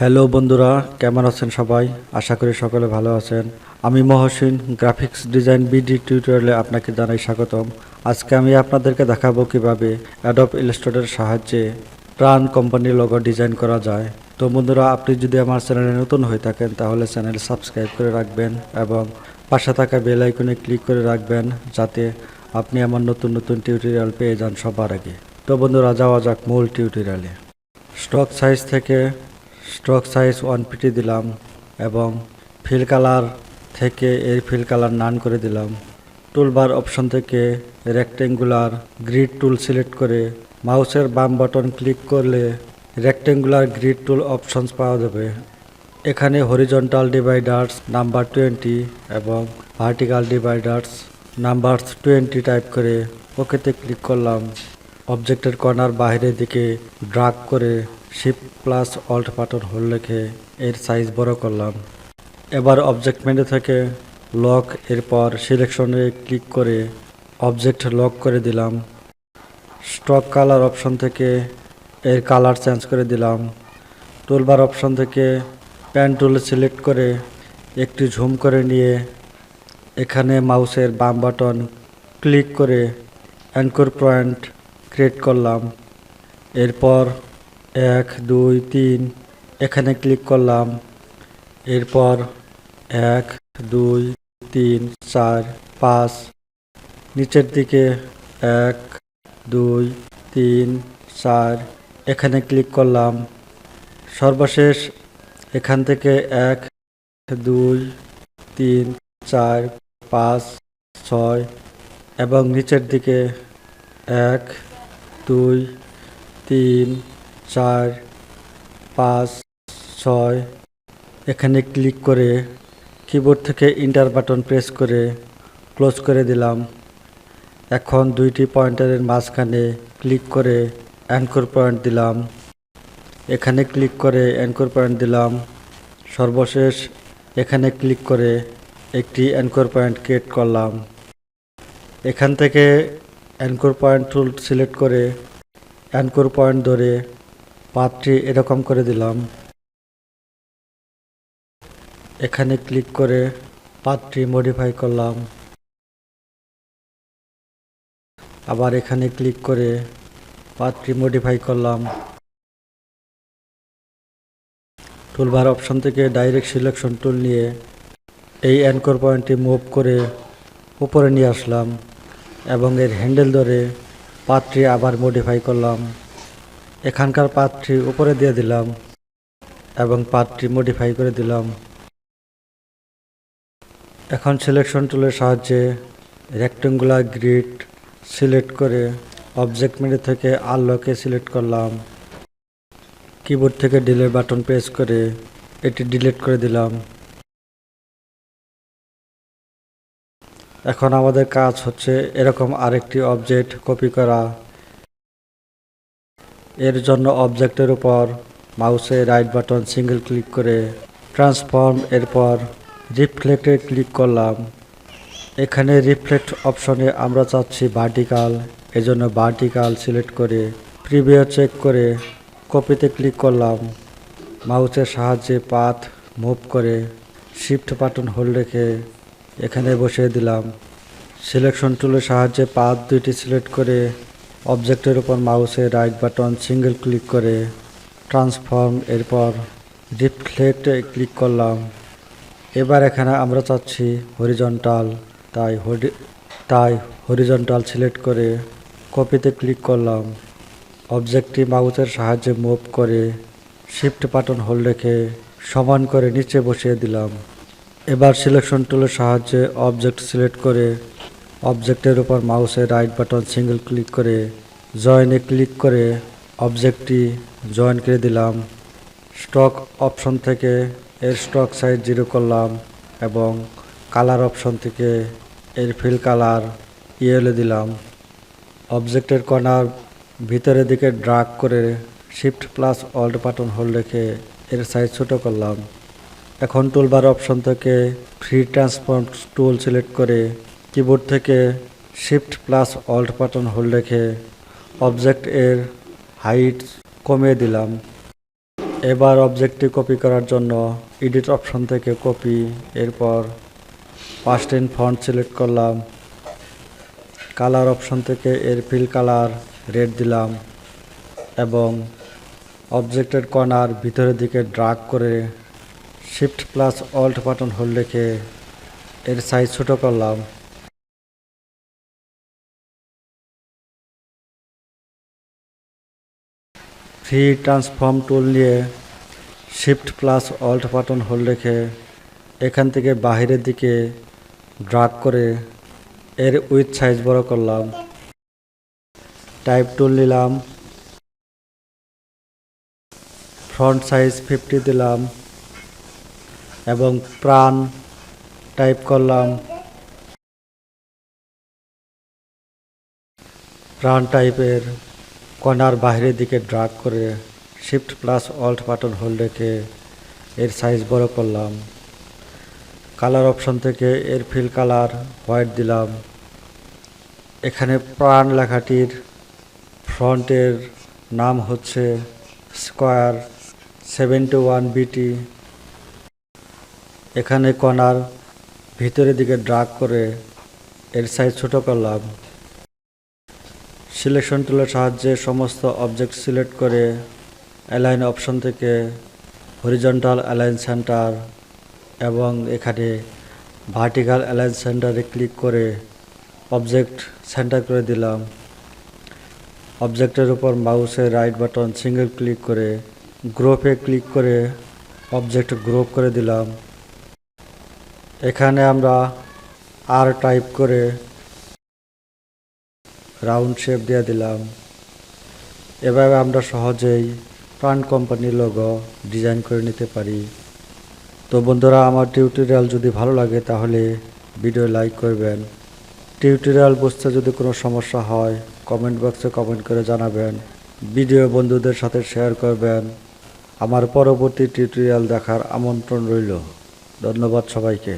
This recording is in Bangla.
হ্যালো বন্ধুরা, কেমন আছেন সবাই? আশা করি সকলে ভালো আছেন। আমি মহসিন, গ্রাফিক্স ডিজাইন বিডি টিউটোরিয়ালে আপনাকে জানাই স্বাগতম। আজকে আমি আপনাদেরকে দেখাবো কিভাবে অ্যাডোব ইলাস্ট্রেটরের সাহায্যে প্রাণ কোম্পানির লোগো ডিজাইন করা যায়। তো বন্ধুরা, আপনি যদি আমার চ্যানেলে নতুন হয়ে থাকেন তাহলে চ্যানেল সাবস্ক্রাইব করে রাখবেন এবং পাশে থাকা বেল আইকনে ক্লিক করে রাখবেন যাতে আপনি আমার নতুন নতুন টিউটোরিয়াল পেয়ে যান সবার আগে। তো বন্ধুরা, যাওয়া যাক মূল টিউটোরিয়ালে। স্টক সাইজ থেকে স্ট্রোক সাইজ 1 দিলাম এবং ফিল কালার থেকে এর ফিল কালার নান করে দিলাম। টুলবার অপশন থেকে রেক্টেঙ্গুলার গ্রিড টুল সিলেক্ট করে মাউসের বাম বাটন ক্লিক করলে রেক্টেঙ্গুলার গ্রিড টুল অপশনস পাওয়া যাবে। এখানে হরিজন্টাল ডিভাইডার্স নাম্বার 20 এবং ভার্টিক্যাল ডিভাইডার্স নাম্বার 20 টাইপ করে ওকেতে ক্লিক করলাম। অবজেক্টের কর্নার বাইরের দিকে ড্রাগ করে Shift+Alt বাটন হোল্ড রেখে এর সাইজ বড় করলাম। এবার অবজেক্ট মেনু থেকে লক এরপর সিলেকশনে ক্লিক করে অবজেক্ট লক করে দিলাম। স্টক কালার অপশন থেকে এর কালার চেঞ্জ করে দিলাম। টুলবার অপশন থেকে প্যান টুল সিলেক্ট করে একটু ঝুম করে নিয়ে এখানে মাউসের বাম বাটন ক্লিক করে অ্যাঙ্কর পয়েন্ট ক্রিয়েট করলাম। এরপর 1 2 3 এখানে ক্লিক করলাম। এরপর 1 2 3 4 5 নিচের দিকে 1 2 3 4 এখানে ক্লিক করলাম। সর্বশেষ এখান থেকে 1 2 3 4 5 6 এবং নিচের দিকে 1 2 3 4 5 6 এখানে ক্লিক করে কিবোর্ড থেকে ইন্টার বাটন প্রেস করে ক্লোজ করে দিলাম। এখন দুইটি পয়েন্টারের মাঝখানে ক্লিক করে অ্যাঙ্কর পয়েন্ট দিলাম। এখানে ক্লিক করে অ্যাঙ্কর পয়েন্ট দিলাম। সর্বশেষ এখানে ক্লিক করে একটি অ্যাঙ্কর পয়েন্ট ক্রিয়েট করলাম। এখান থেকে অ্যাঙ্কর পয়েন্ট টুল সিলেক্ট করে অ্যাঙ্কর পয়েন্ট ধরে পাথটি এরকম করে দিলাম। এখানে ক্লিক করে পাথটি মডিফাই করলাম। আবার এখানে ক্লিক করে পাথটি মডিফাই করলাম। টুলবার অপশন থেকে ডাইরেক্ট সিলেকশন টুল নিয়ে এই অ্যাঙ্কর পয়েন্টটি মুভ করে উপরে নিয়ে আসলাম এবং এর হ্যান্ডেল ধরে পাথটি আবার মডিফাই করলাম। এখানকার পাথটি উপরে দিয়ে দিলাম এবং পাথটি মডিফাই করে দিলাম। এখন সিলেকশন টুলের সাহায্যে রেক্টেঙ্গুলার গ্রিড সিলেক্ট করে অবজেক্ট মেনু থেকে আনলকে সিলেক্ট করলাম। কিবোর্ড থেকে ডিলিট বাটন প্রেস করে এটি ডিলিট করে দিলাম। এখন আমাদের কাজ হচ্ছে এরকম আরেকটি অবজেক্ট কপি করা। এর জন্য অবজেক্টের উপর মাউসে রাইট বাটন সিঙ্গেল ক্লিক করে ট্রান্সফর্ম এরপর রিফ্লেক্টে ক্লিক করলাম। এখানে রিফ্লেক্ট অপশনে আমরা চাচ্ছি ভার্টিক্যাল, এজন্য ভার্টিক্যাল সিলেক্ট করে প্রিভিউ চেক করে কপিতে ক্লিক করলাম। মাউসের সাহায্যে পাথ মুভ করে শিফট বাটন হোল্ড রেখে এখানে বসিয়ে দিলাম। সিলেকশন টুলের সাহায্যে পাথ দুইটি সিলেক্ট করে অবজেক্টের উপর মাউসের রাইট বাটন সিঙ্গেল ক্লিক করে ট্রান্সফর্ম এরপর রিফ্লেক্টে ক্লিক করলাম। এবার এখানে আমরা চাচ্ছি হরিজন্টাল, তাই হরিজন্টাল সিলেক্ট করে কপিতে ক্লিক করলাম। অবজেক্টটি মাউসের সাহায্যে মুভ করে শিফট বাটন হোল্ড রেখে সমান করে নিচে বসিয়ে দিলাম। এবার সিলেকশন টুলের সাহায্যে অবজেক্ট সিলেক্ট করে অবজেক্টের উপর মাউসের রাইট বাটন সিঙ্গেল ক্লিক করে জয়েনে ক্লিক করে অবজেক্টটি জয়েন করে দিলাম। স্টক অপশন থেকে এর স্টক সাইজ 0 করলাম এবং কালার অপশন থেকে এর ফিল কালার ইয়েলো দিলাম। অবজেক্টের কর্নার ভিতরের দিকে ড্রাগ করে Shift+Alt বাটন হোল্ড রেখে এর সাইজ ছোট করলাম। এখন টুলবার অপশন থেকে ফ্রি ট্রান্সফর্ম টুল সিলেক্ট করে কিবোর্ড থেকে Shift+Alt বাটন হোল্ড রেখে অবজেক্ট এর হাইট কমিয়ে দিলাম। এবার অবজেক্টটি কপি করার জন্য এডিট অপশন থেকে কপি, এরপর পাস্টেন ফন্ট সিলেক্ট করলাম, কালার অপশন থেকে এর ফিল কালার রেড দিলাম এবং অবজেক্টের কর্নার ভিতরের দিকে ড্রাগ করে shift plus alt button hold রেখে এর সাইজ ছোট করলাম। ফ্রি ট্রান্সফর্ম টুল নিয়ে shift plus alt button hold রেখে এখান থেকে বাহিরের দিকে ড্রাগ করে এর উইথ সাইজ বড় করলাম। টাইপ টুল নিলাম, ফ্রন্ট সাইজ 50 দিলাম এবং প্রাণ টাইপ করলাম। প্রাণ টাইপের কর্নার বাইরের দিকে ড্রাগ করে shift plus alt button hold রেখে এর সাইজ বড় করলাম। কালার অপশন থেকে এর ফিল কালার হোয়াইট দিলাম। এখানে প্রাণ লেখাটির ফ্রন্টের নাম হচ্ছে স্কয়ার 71 বিটি। এখানে কর্নার ভিতরের দিকে ড্রাগ করে এর সাইজ ছোট করলাম। সিলেকশন টুলের সাহায্যে সমস্ত অবজেক্ট সিলেক্ট করে অ্যালাইন অপশন থেকে হরিজন্টাল অ্যালাইন সেন্টার এবং এখানে ভার্টিক্যাল অ্যালাইন সেন্টারে ক্লিক করে অবজেক্ট সেন্টার করে দিলাম। অবজেক্টের উপর মাউসের রাইট বাটন সিঙ্গেল ক্লিক করে গ্রুপে ক্লিক করে অবজেক্ট গ্রুপ করে দিলাম। এখানে আমরা আর টাইপ করে রাউন্ড শেপ দিয়ে দিলাম। এভাবে আমরা সহজেই প্রাণ কোম্পানির লোগো ডিজাইন করে নিতে পারি। তো বন্ধুরা, আমার টিউটোরিয়াল যদি ভালো লাগে তাহলে ভিডিও লাইক করবেন। টিউটোরিয়াল বুঝতে যদি কোনো সমস্যা হয় কমেন্ট বক্সে কমেন্ট করে জানাবেন। ভিডিও বন্ধুদের সাথে শেয়ার করবেন। আমার পরবর্তী টিউটোরিয়াল দেখার আমন্ত্রণ রইল। ধন্যবাদ সবাইকে।